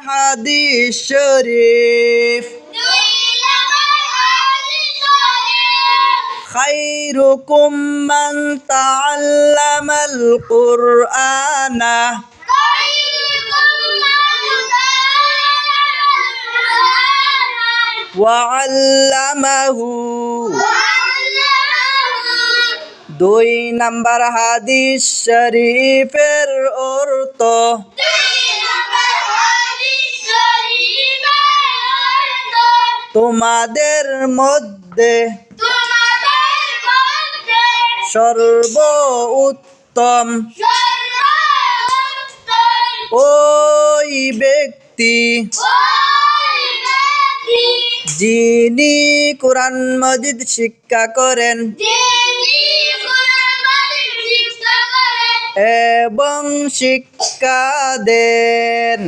হাদিস শরীফ খায়রুকুম মান তাআল্লামাল কুরআনা ওয়া আল্লামাহু। 2 নাম্বার হাদিস শরীফের অর্থ তোমাদের মধ্যে সর্বোত্তম ওই ব্যক্তি যিনি কুরআন মাজিদ শিক্ষা করেন এবং শিক্ষা দেন।